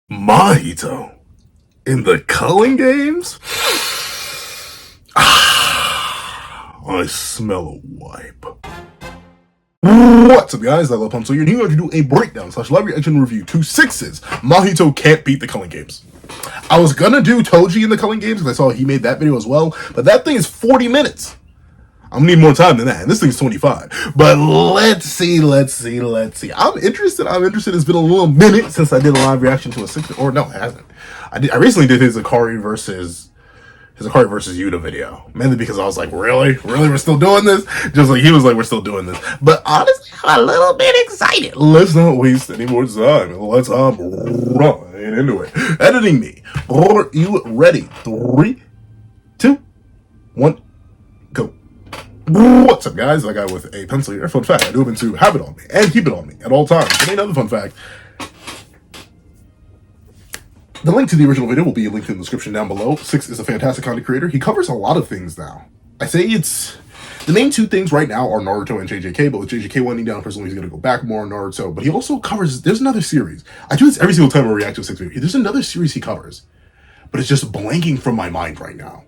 Mahito in the Culling games? I smell a wipe. What's up, guys? I love Pump. So you're here to do a breakdown / live reaction review to Sixes. Mahito can't beat the Culling games. I was gonna do Toji in the Culling games because I saw he made that video as well, but that thing is 40 minutes. I'm gonna need more time than that, and this thing's 25. But let's see. I'm interested. It's been a little minute since I did a live reaction to a Six, or no, it hasn't. I recently did his Akari versus Yuta video, mainly because I was like, really, we're still doing this? Just like he was like, we're still doing this. But honestly, I'm a little bit excited. Let's not waste any more time. Let's run into it. Editing me. Are you ready? 3, 2, 1, go. What's up, guys? I got with a pencil here. Fun fact, I do happen to have it on me and keep it on me at all times. And another fun fact, the link to the original video will be linked in the description down below. Six is a fantastic content creator. He covers a lot of things now. I say it's... The main two things right now are Naruto and JJK, but with JJK winding down, personally, he's going to go back more on Naruto. But he also covers... There's another series. I do this every single time I react to a Six video. There's another series he covers, but it's just blanking from my mind right now.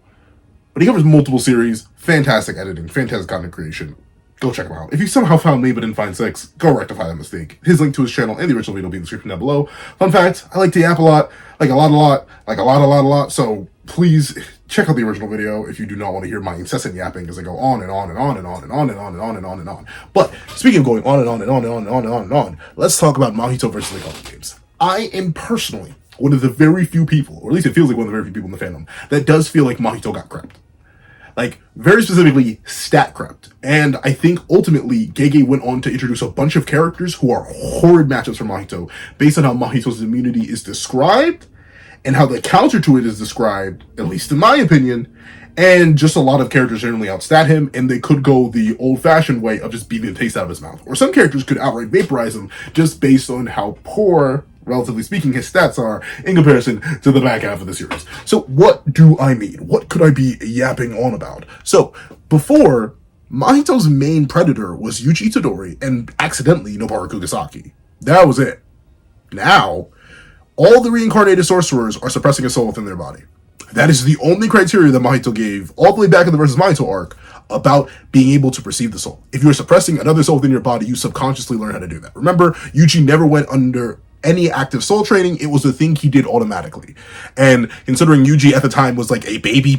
But he covers multiple series. Fantastic editing. Fantastic content creation. Go check him out. If you somehow found me but didn't find Six, go rectify that mistake. His link to his channel and the original video will be in the description down below. Fun fact, I like to yap a lot. Like a lot. So please check out the original video if you do not want to hear my incessant yapping as I go on and on and on and on and on and on and on and on and on. But speaking of going on and on and on and on and on and on and on, let's talk about Mahito versus the Culling games. I am personally one of the very few people, or at least it feels like one of the very few people in the fandom, that does feel like Mahito got crept. Like, very specifically, stat crept. And I think, ultimately, Gege went on to introduce a bunch of characters who are horrid matchups for Mahito, based on how Mahito's immunity is described, and how the counter to it is described, at least in my opinion, and just a lot of characters generally outstat him, and they could go the old-fashioned way of just beating the taste out of his mouth. Or some characters could outright vaporize him, just based on how poor, relatively speaking, his stats are in comparison to the back half of the series. So what do I mean? What could I be yapping on about? So before, Mahito's main predator was Yuji Itadori and accidentally Noboru Kugisaki. That was it. Now, all the reincarnated sorcerers are suppressing a soul within their body. That is the only criteria that Mahito gave all the way back in the versus Mahito arc about being able to perceive the soul. If you're suppressing another soul within your body, you subconsciously learn how to do that. Remember, Yuji never went under any active soul training. It was a thing he did automatically. And considering Yuji at the time was like a baby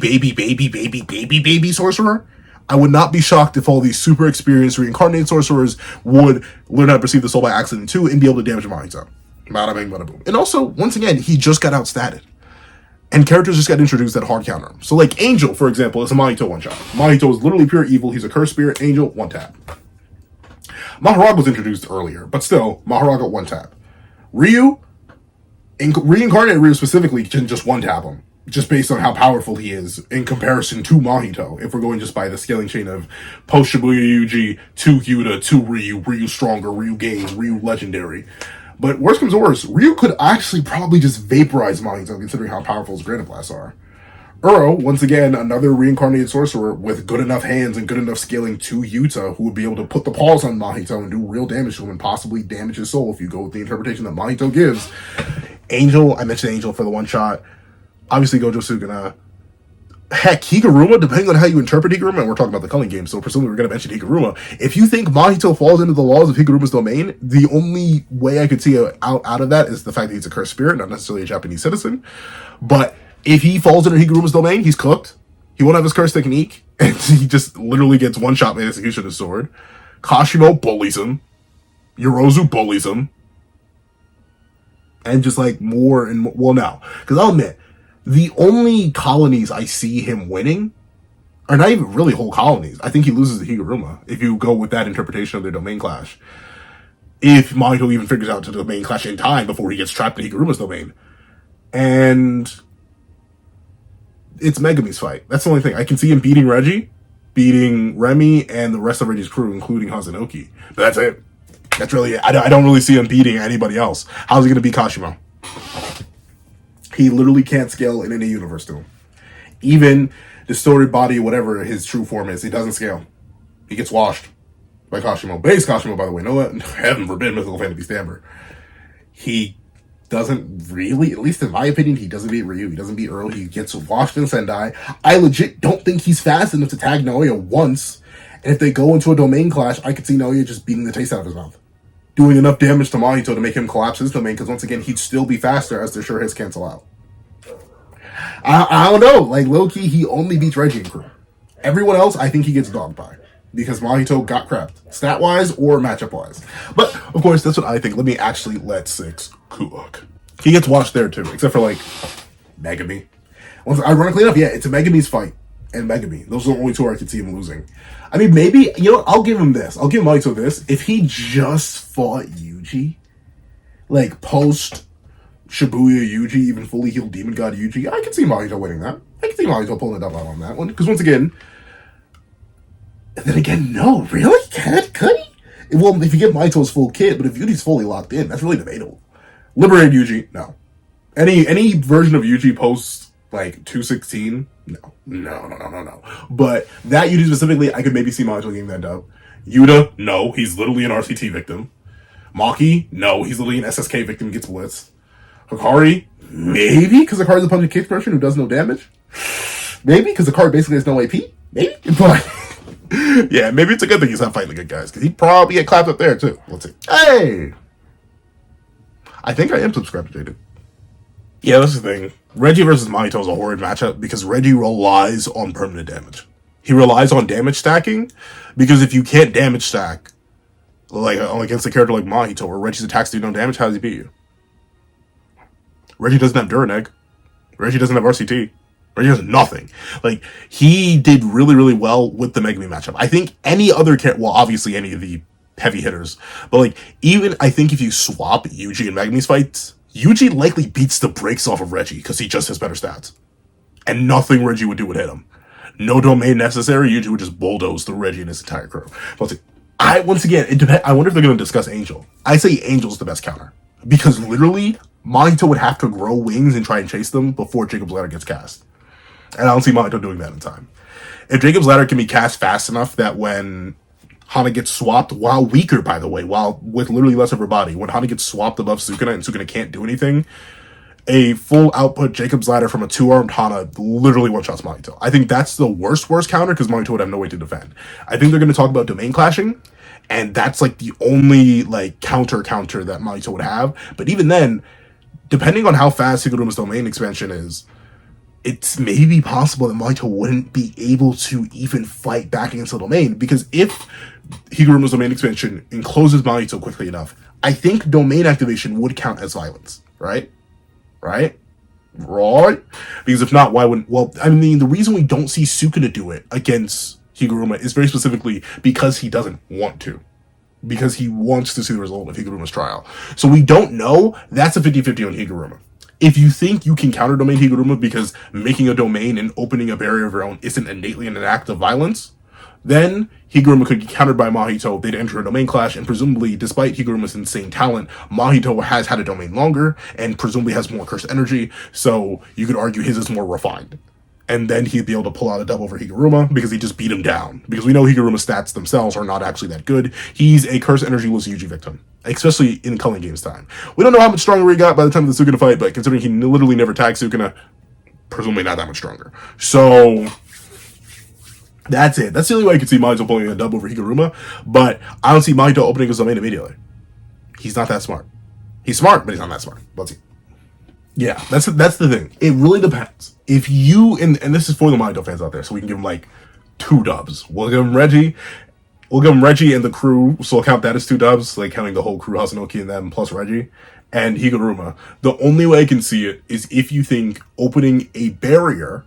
sorcerer, I would not be shocked if all these super experienced reincarnated sorcerers would learn how to perceive the soul by accident too and be able to damage Mahito. Bada bing, bada boom. And also, once again, he just got outstatted. And characters just got introduced that hard counter him. So like Angel, for example, is a Mahito one-shot. Mahito is literally pure evil. He's a cursed spirit. Angel, one tap. Maharag was introduced earlier, but still, Maharag got one tap. Ryu, reincarnated Ryu specifically, can just one-tap him, just based on how powerful he is in comparison to Mahito, if we're going just by the scaling chain of post-Shibuya Yuji to Yuta to Ryu, Ryu stronger, Ryu gains, Ryu legendary. But worst comes to worst, Ryu could actually probably just vaporize Mahito, considering how powerful his Granite Blasts are. Uro, once again, another reincarnated sorcerer with good enough hands and good enough scaling to Yuta, who would be able to put the paws on Mahito and do real damage to him and possibly damage his soul if you go with the interpretation that Mahito gives. Angel, I mentioned Angel for the one-shot. Obviously, Gojo Suguna. Heck, Higuruma, depending on how you interpret Higuruma, and we're talking about the Culling game, so presumably we're going to mention Higuruma. If you think Mahito falls into the laws of Higuruma's domain, the only way I could see out of that is the fact that he's a cursed spirit, not necessarily a Japanese citizen. But if he falls into Higuruma's domain, he's cooked. He won't have his cursed technique, and he just literally gets one-shot by execution of his sword. Kashimo bullies him. Yorozu bullies him. And just like more and more, well now, because I'll admit, the only colonies I see him winning are not even really whole colonies. I think he loses to Higuruma, if you go with that interpretation of their domain clash. If Mahito even figures out the domain clash in time before he gets trapped in Higuruma's domain. And it's Megumi's fight. That's the only thing. I can see him beating Reggie, beating Remy, and the rest of Reggie's crew, including Hazunoki. But that's it. That's really it. I don't really see him beating anybody else. How's he going to beat Kashimo? He literally can't scale in any universe to him. Even distorted body, whatever his true form is, he doesn't scale. He gets washed by Kashimo. Base Kashimo, by the way. No, heaven forbid, mythical fantasy stamper. He doesn't really, at least in my opinion, he doesn't beat Ryu. He doesn't beat Uro. He gets washed in Sendai. I legit don't think he's fast enough to tag Naoya once. And if they go into a domain clash, I could see Naoya just beating the taste out of his mouth. Doing enough damage to Mahito to make him collapse his domain, because once again, he'd still be faster as their sure hits cancel out. I don't know. Like, low-key, he only beats Reggie and crew. Everyone else, I think he gets dogged by. Because Mahito got crapped. Stat-wise or matchup-wise. But, of course, that's what I think. Let me actually let 6 cook. He gets washed there, too. Except for, like, Megami. Ironically enough, yeah, it's a Megami's fight. And Megami. Those are the only two I could see him losing. I mean, maybe, you know what? I'll give him this. I'll give Mahito this. If he just fought Yuji, like, post Shibuya Yuji, even fully healed Demon God Yuji, I can see Mahito winning that. I can see Mahito pulling it up on that one. Because once again, and then again, no, really? Could he? Well, if you get Mahito's full kit, but if Yuji's fully locked in, that's really debatable. Liberate Yuji, no. Any version of Yuji post, like, 216, no. But that Yuji specifically, I could maybe see Mahito getting that dub. Yuta, no, he's literally an RCT victim. Maki, no, he's literally an SSK victim, gets blitzed. Hikari, maybe, because Hikari's a punch and kick person who does no damage. Maybe, because Hikari basically has no AP. Maybe, but yeah, maybe it's a good thing he's not fighting the good guys, because he'd probably get clapped up there, too. Let's see. Hey! I think I am subscribed to Jaded. Yeah, that's the thing. Reggie versus Mahito is a horrid matchup, because Reggie relies on permanent damage. He relies on damage stacking, because if you can't damage stack, like against a character like Mahito, where Reggie's attacks do no damage, how does he beat you? Reggie doesn't have Duraneg. Reggie doesn't have RCT. Reggie has nothing. Like, he did really, really well with the Megami matchup. I think any other character, well, obviously any of the heavy hitters, but like, even I think if you swap Yuji and Megami's fights, Yuji likely beats the brakes off of Reggie because he just has better stats. And nothing Reggie would do would hit him. No domain necessary, Yuji would just bulldoze through Reggie and his entire crew. But once again, it depends. I wonder if they're going to discuss Angel. I say Angel's the best counter. Because literally, Mahito would have to grow wings and try and chase them before Jacob's Ladder gets cast. And I don't see Mahito doing that in time. If Jacob's Ladder can be cast fast enough that when Hana gets swapped, while weaker, by the way, while with literally less of her body, when Hana gets swapped above Sukuna and Sukuna can't do anything, a full output Jacob's Ladder from a two-armed Hana literally one-shots Mahito. I think that's the worst counter, because Mahito would have no way to defend. I think they're going to talk about domain clashing, and that's like the only like counter that Mahito would have. But even then, depending on how fast Higuruma's domain expansion is, it's maybe possible that Mahito wouldn't be able to even fight back against the domain, because if Higuruma's domain expansion encloses Mahito quickly enough, I think domain activation would count as violence, right? Right? Because if not, why wouldn't... Well, I mean, the reason we don't see Sukuna do it against Higuruma is very specifically because he doesn't want to. Because he wants to see the result of Higuruma's trial. So we don't know. That's a 50-50 on Higuruma. If you think you can counter domain Higuruma because making a domain and opening a barrier of your own isn't innately an act of violence, then Higuruma could get countered by Mahito. They'd enter a domain clash, and presumably, despite Higuruma's insane talent, Mahito has had a domain longer and presumably has more cursed energy, so you could argue his is more refined. And then he'd be able to pull out a dub over Higuruma because he just beat him down. Because we know Higuruma's stats themselves are not actually that good. He's a cursed energy-less Yuji victim, especially in Culling Game's time. We don't know how much stronger he got by the time of the Sukuna fight, but considering he literally never tagged Sukuna, presumably not that much stronger. So that's it. That's the only way I can see Mahito pulling a dub over Higuruma, but I don't see Mahito opening his domain immediately. He's not that smart. He's smart, but he's not that smart. Let's see. Yeah, that's the thing. It really depends. If you, and this is for the Mahito fans out there, so we can give him like 2 dubs. We'll give him Reggie and the crew, so we'll count that as 2 dubs, like counting the whole crew, Hazunoki and them, plus Reggie, and Higuruma. The only way I can see it is if you think opening a barrier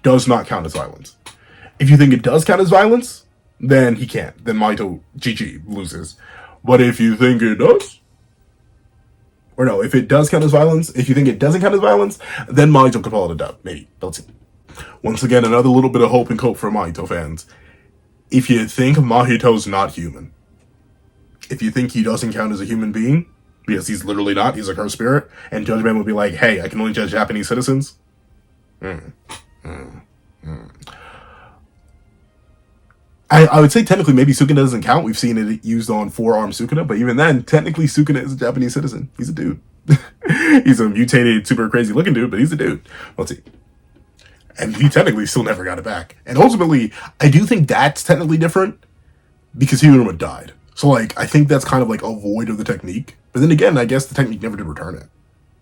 does not count as violence. If you think it does count as violence, then he can't. Then Mahito GG loses. But if you think it does, or no, if it does count as violence, if you think it doesn't count as violence, then Mahito could call it a dub. Maybe. Let's see. Once again, another little bit of hope and cope for Mahito fans. If you think Mahito's not human, if you think he doesn't count as a human being, because he's literally not, he's a cursed spirit, and Judgment will be like, hey, I can only judge Japanese citizens. I would say technically maybe Sukuna doesn't count. We've seen it used on 4-arm Sukuna, but even then, technically Sukuna is a Japanese citizen. He's a dude. He's a mutated, super crazy looking dude, but he's a dude. Let's see. And he technically still never got it back. And ultimately, I do think that's technically different because Hiruma died. So, like, I think that's kind of like a void of the technique. But then again, I guess the technique never did return it.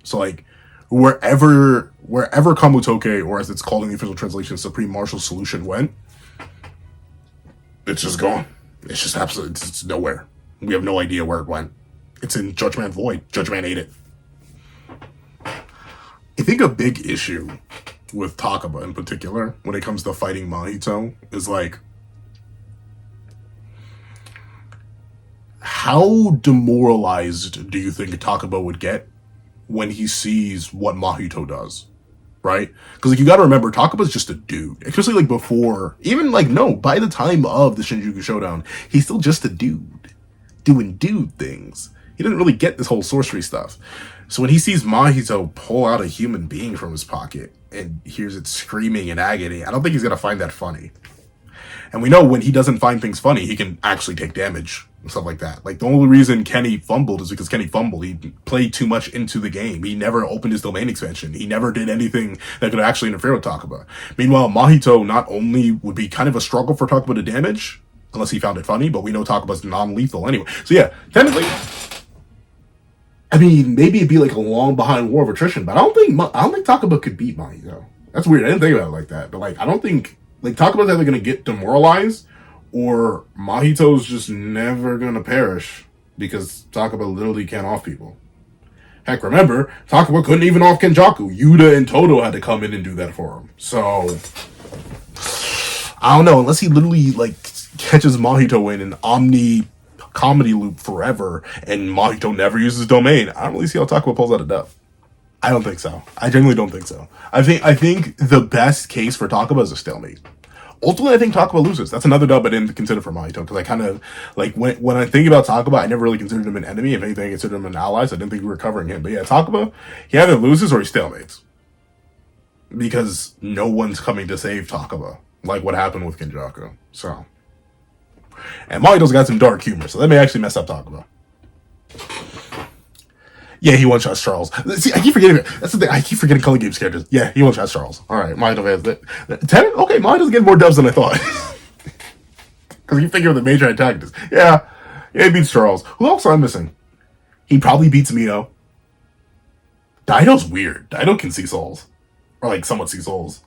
So, like, wherever Kamutoke, or as it's called in the official translation, Supreme Martial Solution went, it's just gone. It's just absolutely, it's nowhere. We have no idea where it went. It's in Judge Man Void. Judge Man ate it. I think a big issue with Takaba in particular, when it comes to fighting Mahito, is like, how demoralized do you think Takaba would get when he sees what Mahito does? Right? Because, like, you gotta remember, Takaba's just a dude. Especially, like, before, even, like, no, by the time of the Shinjuku Showdown, he's still just a dude. Doing dude things. He doesn't really get this whole sorcery stuff. So when he sees Mahito pull out a human being from his pocket and hears it screaming in agony, I don't think he's gonna find that funny. And we know when he doesn't find things funny, he can actually take damage and stuff like that. Like, the only reason Kenny fumbled is because Kenny fumbled. He played too much into the game. He never opened his domain expansion. He never did anything that could actually interfere with Takaba. Meanwhile, Mahito not only would be kind of a struggle for Takaba to damage, unless he found it funny, but we know Takaba's non-lethal anyway. So yeah, technically, I mean, maybe it'd be like a long behind war of attrition, but I don't think Takaba could beat Mahito. That's weird. I didn't think about it like that. But, like, I don't think, like, Takaba's either going to get demoralized or Mahito's just never going to perish because Takaba literally can't off people. Heck, remember, Takaba couldn't even off Kenjaku. Yuta and Todo had to come in and do that for him. So, I don't know. Unless he literally, like, catches Mahito in an omni comedy loop forever and Mahito never uses domain, I don't really see how Takaba pulls out a dub. I don't think so. I genuinely don't think so. I think the best case for Takaba is a stalemate. Ultimately, I think Takaba loses. That's another dub I didn't consider for Mahito, because I kind of, like, when I think about Takaba, I never really considered him an enemy. If anything, I considered him an ally, so I didn't think we were covering him. But yeah, Takaba, he either loses or he stalemates. Because no one's coming to save Takaba, like what happened with Kenjaku. So. And Mahito's got some dark humor, so that may actually mess up Takaba. Yeah, he one-shots Charles. See, I keep forgetting it. That's the thing. I keep forgetting Culling Games characters. Yeah, he one-shots Charles. Alright, Mahito has it. Okay, Mahito's getting more dubs than I thought. Because you figure the major antagonist. Yeah, he beats Charles. Who else am I missing? He probably beats Mio. Dido's weird. Dido can see souls. Or, like, somewhat see souls.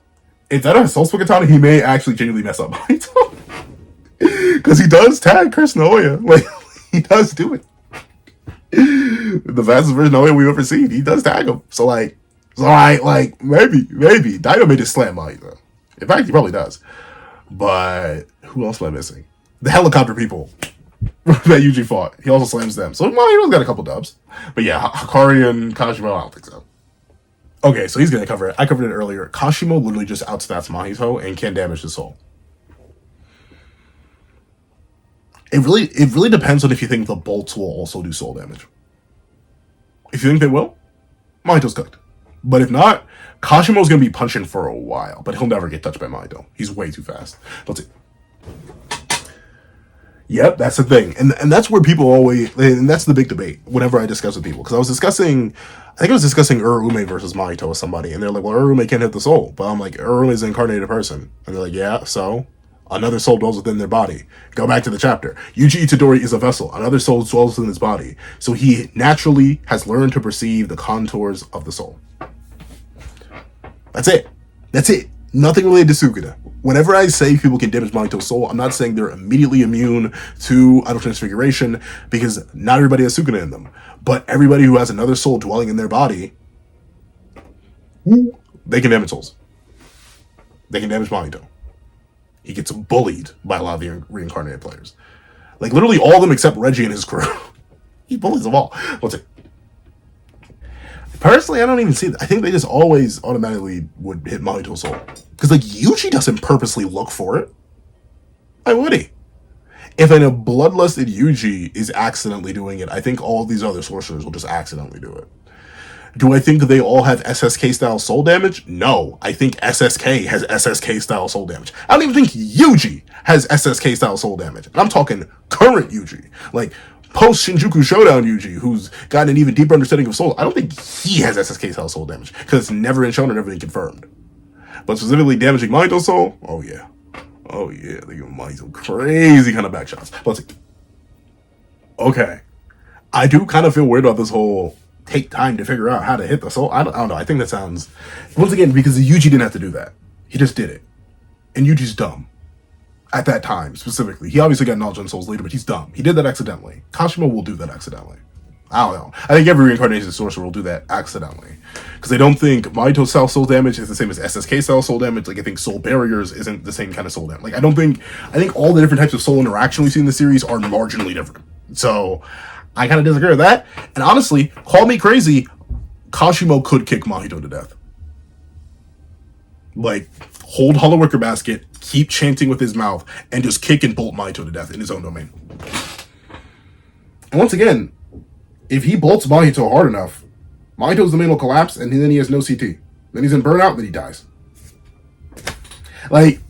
If Dido has Soul Split Katana, he may actually genuinely mess up Mahito. Because he does tag Chris Naoya. Like, he does do it. The fastest version of Naoya we've ever seen. He does tag him. So, like, maybe. Dido may just slam Mahito. In fact, he probably does. But who else am I missing? The helicopter people that Yuji fought. He also slams them. So Mahito's got a couple dubs. But yeah, Hikari and Kashimo, I don't think so. Okay, so he's going to cover it. I covered it earlier. Kashimo literally just outstats Mahito and can damage his soul. It really depends on if you think the bolts will also do soul damage. If you think they will, Mahito's cooked. But if not, Kashimo's going to be punching for a while, but he'll never get touched by Mahito. He's way too fast. Let's see. Yep, that's the thing. And that's where people always, and that's the big debate whenever I discuss with people. Because I was discussing Urume versus Mahito with somebody, and they're like, well, Urume can't hit the soul. But I'm like, Urume is an incarnated person. And they're like, yeah, so? Another soul dwells within their body. Go back to the chapter. Yuji Itadori is a vessel. Another soul dwells within his body. So he naturally has learned to perceive the contours of the soul. That's it. Nothing related to Sukuna. Whenever I say people can damage Mahito's soul, I'm not saying they're immediately immune to Idol Transfiguration, because not everybody has Sukuna in them. But everybody who has another soul dwelling in their body, they can damage souls. They can damage Mahito. He gets bullied by a lot of the reincarnated players. Like, literally all of them except Reggie and his crew. He bullies them all. What's it? Personally, I don't even see that. I think they just always automatically would hit Mahito's soul. Because, like, Yuji doesn't purposely look for it. Why would he? If a bloodlusted Yuji is accidentally doing it, I think all of these other sorcerers will just accidentally do it. Do I think they all have SSK-style soul damage? No. I think SSK has SSK-style soul damage. I don't even think Yuji has SSK-style soul damage. And I'm talking current Yuji. Like, post Shinjuku Showdown Yuji, who's gotten an even deeper understanding of soul, I don't think he has SSK style soul damage because it's never been shown or never been confirmed. But specifically damaging Mahito's soul, oh yeah, they give Mahito crazy kind of back shots. But let's see. Okay, I do kind of feel weird about this whole take time to figure out how to hit the soul. I don't know. I think that sounds, once again, because Yuji didn't have to do that. He just did it. And Yuji's dumb. At that time, specifically. He obviously got knowledge on souls later, but he's dumb. He did that accidentally. Kashimo will do that accidentally. I don't know. I think every reincarnation sorcerer will do that accidentally. Because I don't think Mahito style soul damage is the same as SSK style soul damage. Like, I think soul barriers isn't the same kind of soul damage. Like, I think all the different types of soul interaction we see in the series are marginally different. So, I kind of disagree with that. And honestly, call me crazy, Kashimo could kick Mahito to death. Like, hold Hollow Wicker Basket, keep chanting with his mouth, and just kick and bolt Mahito to death in his own domain. And once again, if he bolts Mahito hard enough, Mahito's domain will collapse, and then he has no CT. Then he's in burnout, then he dies. Like,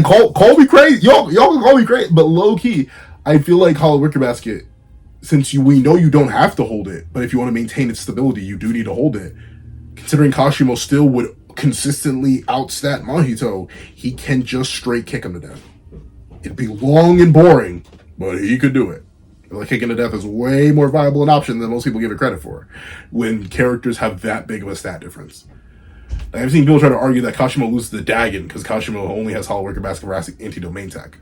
call me crazy. Y'all can call me crazy, but low key, I feel like Hollow Wicker Basket, since we know you don't have to hold it, but if you want to maintain its stability, you do need to hold it. Considering Kashimo still would consistently outstat Mahito, he can just straight kick him to death. It'd be long and boring, but he could do it. Like, kicking to death is way more viable an option than most people give it credit for when characters have that big of a stat difference. I've seen people try to argue that Kashimo loses the Dagon because Kashimo only has Hollow Wicker Basket for anti-domain tech.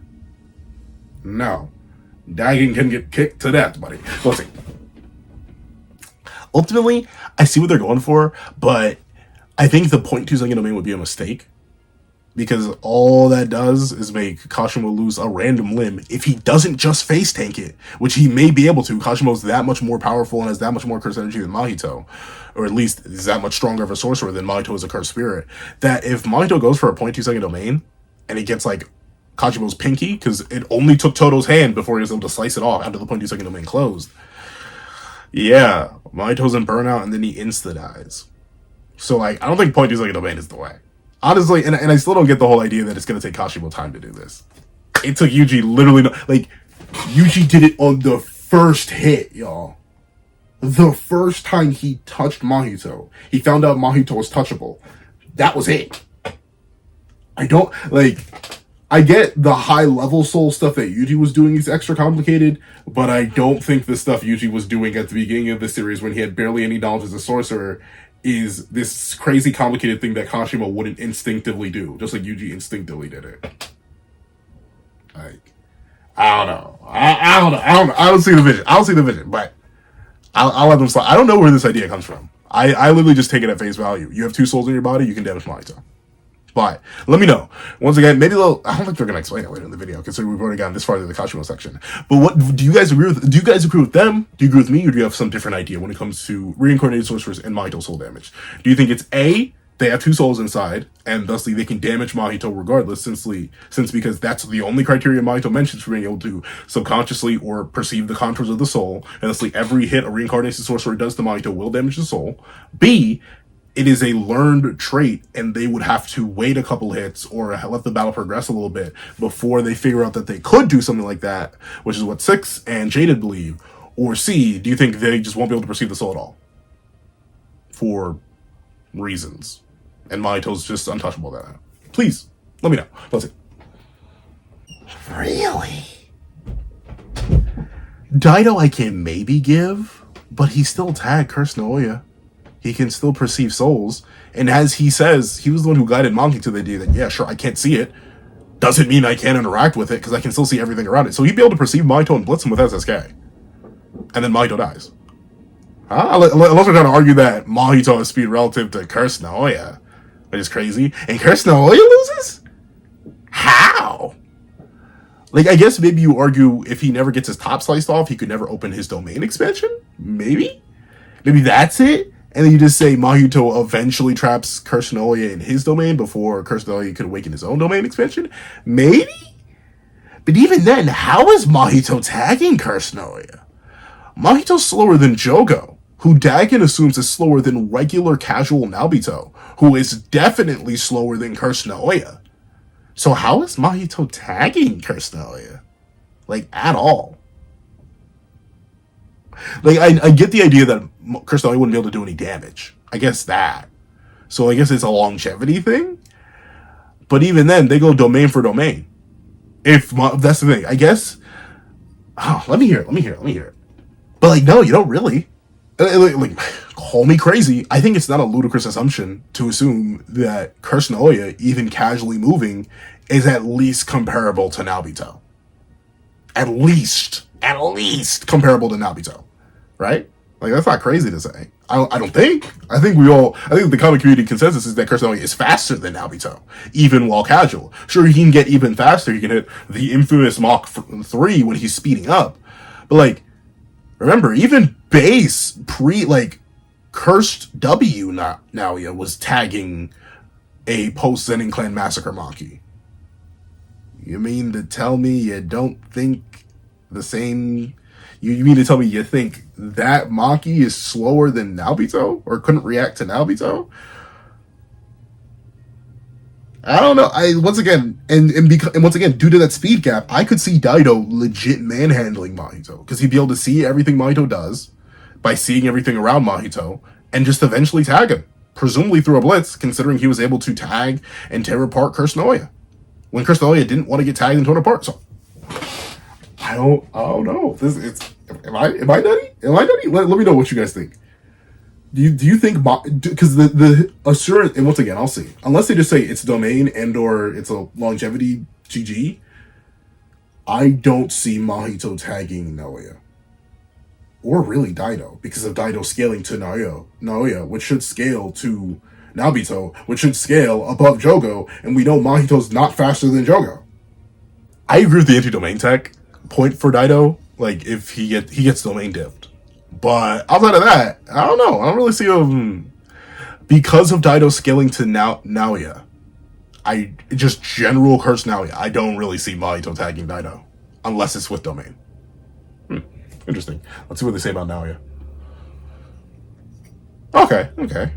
No. Dagon can get kicked to death, buddy. Let's see. Ultimately, I see what they're going for, but I think the 0.2 second domain would be a mistake. Because all that does is make Kashimo lose a random limb if he doesn't just face tank it, which he may be able to. Kashimo's that much more powerful and has that much more cursed energy than Mahito. Or at least is that much stronger of a sorcerer than Mahito is a cursed spirit. That if Mahito goes for a 0.2 second domain and he gets like Kashimo's pinky, because it only took Toto's hand before he was able to slice it off after the 0.2 second domain closed. Yeah, Mahito's in burnout and then he insta-dies. So, like, I don't think 0.2 second domain is the way. Honestly, and I still don't get the whole idea that it's going to take Kashimo time to do this. It took Yuji literally, Yuji did it on the first hit, y'all. The first time he touched Mahito, he found out Mahito was touchable. That was it. I get the high-level soul stuff that Yuji was doing is extra complicated, but I don't think the stuff Yuji was doing at the beginning of the series when he had barely any knowledge as a sorcerer is this crazy complicated thing that Kashimo wouldn't instinctively do, just like Yuji instinctively did it. Like, I don't know. I don't see the vision. But I'll let them slide. I don't know where this idea comes from. I literally just take it at face value. You have two souls in your body, you can damage Mahito. But let me know. Once again, maybe I don't think they're gonna explain it later in the video, considering we've already gotten this far into the Kashimo section. But what do you guys agree with? Do you guys agree with them? Do you agree with me, or do you have some different idea when it comes to reincarnated sorcerers and Mahito soul damage? Do you think it's A, they have two souls inside, and thusly they can damage Mahito regardless, since because that's the only criteria Mahito mentions for being able to subconsciously or perceive the contours of the soul, and thusly every hit a reincarnated sorcerer does to Mahito will damage the soul. B, it is a learned trait, and they would have to wait a couple hits or let the battle progress a little bit before they figure out that they could do something like that, which is what Six and Jaded believe. Or C, do you think they just won't be able to perceive the soul at all? For reasons. And Mahito's just untouchable at that. Please, let me know. Let's see. Really? Dido I can maybe give, but he still tagged Curse Naoya. He can still perceive souls. And as he says, he was the one who guided Manga to the idea that, yeah, sure, I can't see it. Doesn't mean I can't interact with it, because I can still see everything around it. So he'd be able to perceive Mahito and blitz him with SSK. And then Mahito dies. Unless we're trying to argue that Mahito has speed relative to Curse Naoya, which is crazy. And Curse Naoya loses? How? Like, I guess maybe you argue if he never gets his top sliced off, he could never open his domain expansion? Maybe? Maybe that's it? And then you just say Mahito eventually traps Curse Naoya in his domain before Curse Naoya could awaken his own domain expansion? Maybe? But even then, how is Mahito tagging Curse Naoya? Mahito's slower than Jogo, who Dagon assumes is slower than regular casual Naobito, who is definitely slower than Curse Naoya. So how is Mahito tagging Curse Naoya? Like, at all? Like, I get the idea that Chris Naoya wouldn't be able to do any damage. I guess that. So I guess it's a longevity thing. But even then, they go domain for domain. If that's the thing, I guess. Oh, let me hear it. But like, no, you don't really. Like, call me crazy. I think it's not a ludicrous assumption to assume that Curse Naoya, even casually moving, is at least comparable to Naobito. At least comparable to Naobito, right? Like, that's not crazy to say. I don't think. I think the comic community consensus is that Curse Naoya is faster than Naobito, even while casual. Sure, he can get even faster. He can hit the infamous Mach 3 when he's speeding up. But like, remember, even base cursed W Naoya was tagging a post Zenin Clan Massacre Maki. You mean to tell me you don't think the same? You mean to tell me you think that Maki is slower than Naobito, or couldn't react to Naobito? I don't know. Once again, due to that speed gap, I could see Daido legit manhandling Mahito, because he'd be able to see everything Mahito does by seeing everything around Mahito, and just eventually tag him, presumably through a blitz, considering he was able to tag and tear apart Curse Naoya when Curse Naoya didn't want to get tagged and torn apart. So I don't know. Am I nutty? Let me know what you guys think. Do you think, because the assurance, and once again, I'll see, unless they just say it's domain and or it's a longevity GG, I don't see Mahito tagging Naoya. Or really Daido, because of Daido scaling to Naoya, which should scale to Naobito, which should scale above Jogo, and we know Mahito's not faster than Jogo. I agree with the anti-domain tech point for Daido, like, if he gets domain dipped. But outside of that, I don't know. I don't really see him, because of Daido scaling to Naoya. Just general curse Naoya. I don't really see Mahito tagging Daido, unless it's with domain. Interesting. Let's see what they say about Naoya. Okay.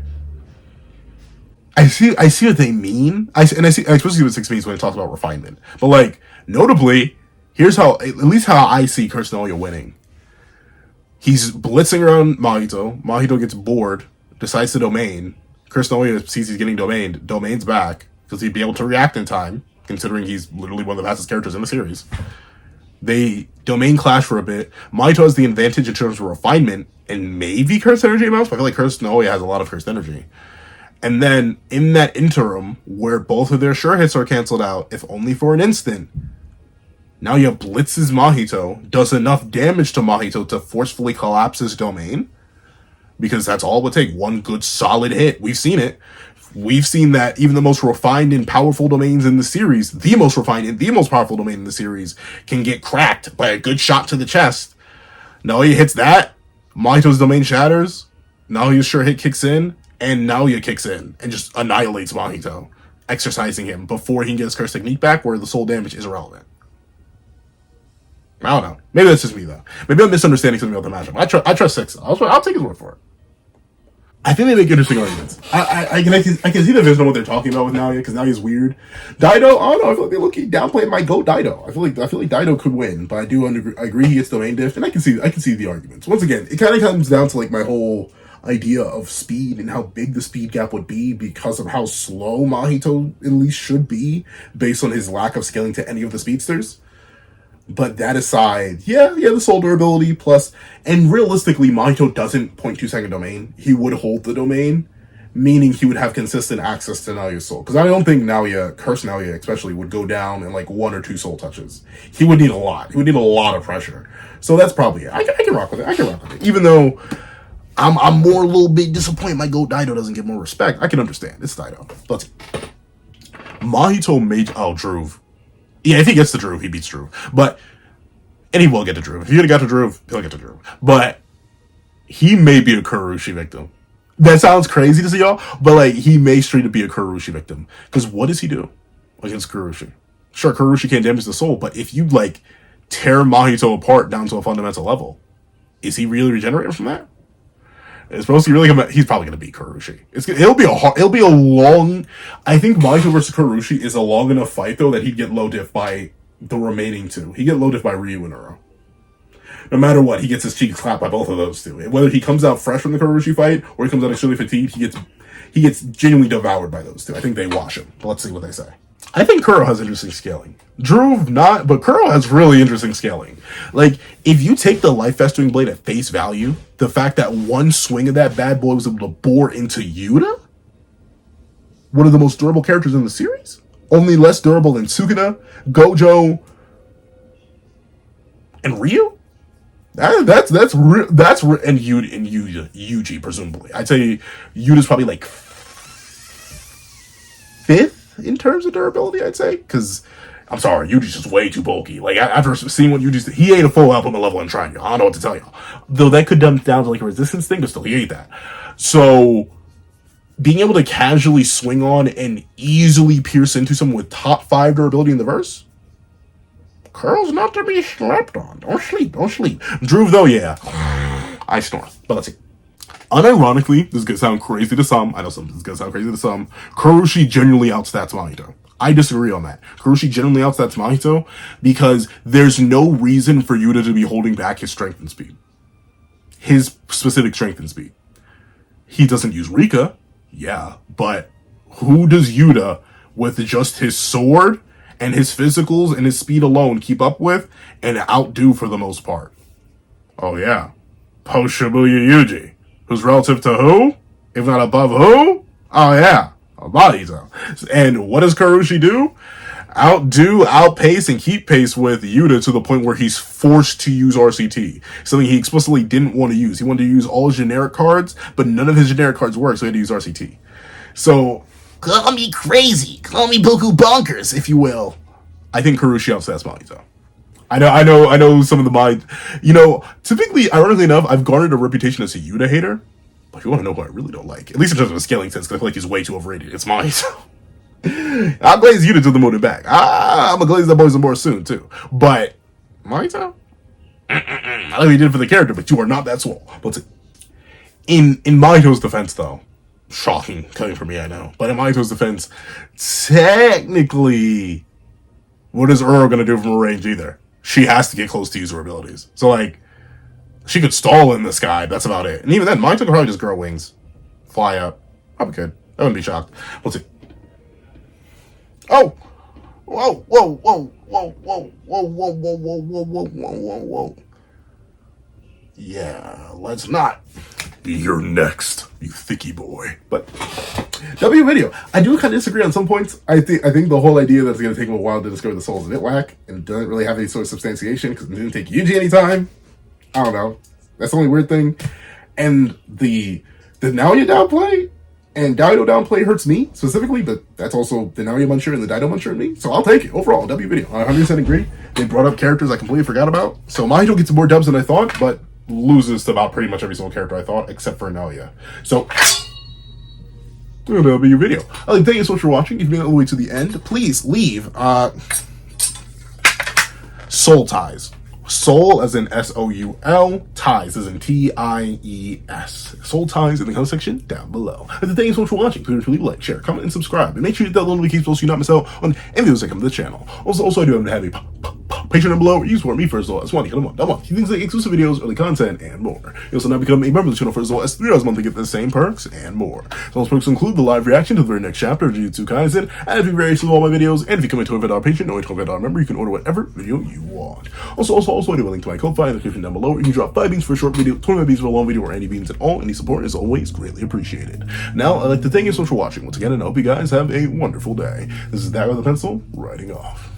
I see what they mean. I especially what 6 means when it talks about refinement. But like, notably, here's how, at least how I see Curse Naoya winning. He's blitzing around Mahito. Mahito gets bored, decides to domain. Curse Naoya sees he's getting domained. Domain's back, because he'd be able to react in time, considering he's literally one of the fastest characters in the series. They domain clash for a bit. Mahito has the advantage in terms of refinement, and maybe cursed energy amounts, but I feel like Curse Naoya has a lot of cursed energy. And then, in that interim, where both of their sure hits are canceled out, if only for an instant, Naoya blitzes Mahito, does enough damage to Mahito to forcefully collapse his domain, because that's all it would take, one good solid hit. We've seen it. We've seen that even the most refined and powerful domains in the series, the most refined and the most powerful domain in the series, can get cracked by a good shot to the chest. Naoya hits that, Mahito's domain shatters, Naoya's sure hit kicks in, and Naoya kicks in and just annihilates Mahito, exercising him before he can get his curse technique back, where the soul damage is irrelevant. I don't know. Maybe that's just me, though. Maybe I'm misunderstanding something about the matchup. I trust 6. I'll take his word for it. I think they make interesting arguments. I can see the vision of what they're talking about with Naoya, because Naoya's weird. Daido, I don't know. I feel like they look downplaying my GOAT Daido. I feel like Daido could win, but I agree he gets domain diff, and I can see the arguments. Once again, it kind of comes down to like my whole idea of speed and how big the speed gap would be because of how slow Mahito at least should be based on his lack of scaling to any of the speedsters. But that aside, the soul durability plus, and realistically, Mahito doesn't 0.2-second domain. He would hold the domain, meaning he would have consistent access to Naoya's soul. Because I don't think Curse Naoya especially, would go down in like 1 or 2 soul touches. He would need a lot. He would need a lot of pressure. So that's probably it. I can rock with it. Even though I'm more a little bit disappointed my GOAT Daido doesn't get more respect. I can understand. It's Daido. Let's see. Mahito made Druve. Yeah, if he gets to Druve, he beats Druve. And he will get to Druve. If he got to Druve, he'll get to Druve. But he may be a Kurushi victim. That sounds crazy to see y'all, but like, he may straight up be a Kurushi victim. Because what does he do against Kurushi? Sure, Kurushi can't damage the soul, but if you like tear Mahito apart down to a fundamental level, is he really regenerating from that? It's supposed to really come. He's probably going to beat Kurushi. It'll be a long. I think Mahito versus Kurushi is a long enough fight though that he'd get low diff by the remaining 2. He'd get low diff by Ryu and Uro. No matter what, he gets his cheeks clapped by both of those two. Whether he comes out fresh from the Kuroshi fight or he comes out extremely fatigued, he gets genuinely devoured by those two. I think they wash him. But let's see what they say. I think Kuro has interesting scaling. Druve not, but Kuro has really interesting scaling. Like, if you take the Life Festering Blade at face value, the fact that one swing of that bad boy was able to bore into Yuta, one of the most durable characters in the series, only less durable than Sukuna, Gojo, and Ryu. And Yuji presumably. I'd say Yuta's probably like fifth in terms of durability. I'd say because I'm sorry, Yuji's just way too bulky. Like after seeing what Yuji's, he ate a full Ultimate level in Shrine. I don't know what to tell you. Though that could dump down to like a resistance thing, but still he ate that. So being able to casually swing on and easily pierce into someone with top 5 durability in the verse. Curl's not to be slept on. Don't sleep. Druve, though, yeah. I snore. But let's see. Unironically, this is going to sound crazy to some. I know this is going to sound crazy to some. Kuroshi genuinely outstats Mahito. I disagree on that. Kuroshi genuinely outstats Mahito because there's no reason for Yuta to be holding back his strength and speed. His specific strength and speed. He doesn't use Rika. Yeah. But who does Yuta, with just his sword and his physicals and his speed alone, keep up with and outdo for the most part? Oh yeah, Post Shibuya Yuji, who's relative to who, if not above who? Oh yeah, Mahito. And what does Kuroshi do? Outdo, outpace, and keep pace with Yuta to the point where he's forced to use RCT, something he explicitly didn't want to use. He wanted to use all his generic cards, but none of his generic cards work, so he had to use RCT. So call me crazy, call me Boku bonkers, if you will. I think Kuroshi outstats Mahito. I know some of the mind. Typically, ironically enough, I've garnered a reputation as a Yuta hater. But if you want to know who I really don't like, at least in terms of a scaling sense, because I feel like he's way too overrated, it's Mahito. I'll glaze Yuta to the moon and back. I'm gonna glaze that boys and more soon too. But Mahito, I know you did it for the character, but you are not that swole. Let's see. In Mahito's defense, though. Shocking coming from me, I know. But in Mahito's defense, technically, what is Uro going to do from a range either? She has to get close to use her abilities. So, like, she could stall in the sky. That's about it. And even then, Mahito could probably just grow wings. Fly up. Probably could. I wouldn't be shocked. Let's see. Oh! Whoa, whoa, whoa, whoa, whoa, whoa, whoa, whoa, whoa, whoa, whoa, whoa, whoa. Yeah, let's not. You're next, you thicky boy. But W video. I do kind of disagree on some points. I think the whole idea that it's going to take him a while to discover the soul is a bit whack and doesn't really have any sort of substantiation because it didn't take Yuji any time. I don't know. That's the only weird thing. And the Naoya downplay and Daido downplay hurts me specifically, but that's also the Naoya muncher and the Daido muncher in me. So I'll take it. Overall, W video. I 100% agree. They brought up characters I completely forgot about. So Mahito gets more dubs than I thought, but loses to about pretty much every single character I thought, except for Naoya. So, that'll be your video. Thank you so much for watching. If you made it all the way to the end, please leave soul ties. Soul as in S-O-U-L, ties as in T-I-E-S. Soul ties in the comment section down below. And thank you so much for watching. Please leave a like, share, comment, and subscribe. And make sure you hit that little notification so you not miss out on any videos that come to the channel. Also I do have a Patreon down below where you support me for as low as $1 a month. Things like exclusive videos, early content, and more. You also now become a member of the channel for as low as $3 a month to get the same perks and more. So those perks include the live reaction to the very next chapter of Jujutsu Kaisen, and if you variation of all my videos, and if you come into a $25 Patreon or a $25 member, you can order whatever video you want. Also I do a link to my Ko-Fi in the description down below where you can drop 5 beans for a short video, 25 beans for a long video, or any beans at all. Any support is always greatly appreciated. Now, I'd like to thank you so much for watching once again, and I hope you guys have a wonderful day. This is Dad with a Pencil, writing off.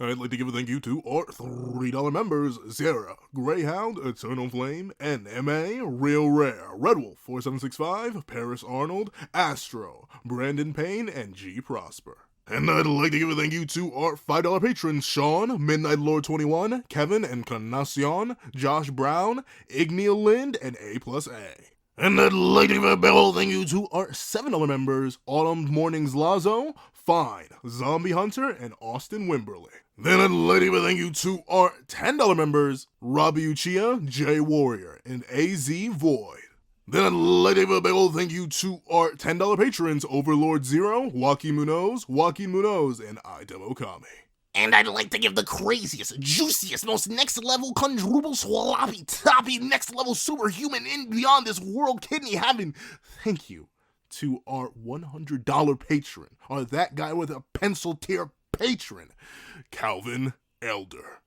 I'd like to give a thank you to our $3 members: Sierra, Greyhound, Eternal Flame, NMA, Real Rare, Red Wolf 4765, Paris Arnold, Astro, Brandon Payne, and G Prosper. And I'd like to give a thank you to our $5 patrons: Sean, Midnight Lord 21, Kevin, Encarnacion, Josh Brown, Igneal Lind, and A+A. And I'd like to give a big ol' thank you to our $7 members: Autumn Mornings Lazo, Fine, Zombie Hunter, and Austin Wimberly. Then I'd like to give a thank you to our $10 members: Robbie Uchiha, Jay Warrior, and AZ Void. Then I'd like to give a big old thank you to our $10 patrons, Overlord Zero, Joaquin Munoz, and Idem Okami. And I'd like to give the craziest, juiciest, most next-level, quadruple, sloppy, toppy, next-level superhuman in beyond this world kidney having thank you to our $100 patron, or that guy with a pencil tier patron, Calvin Elder.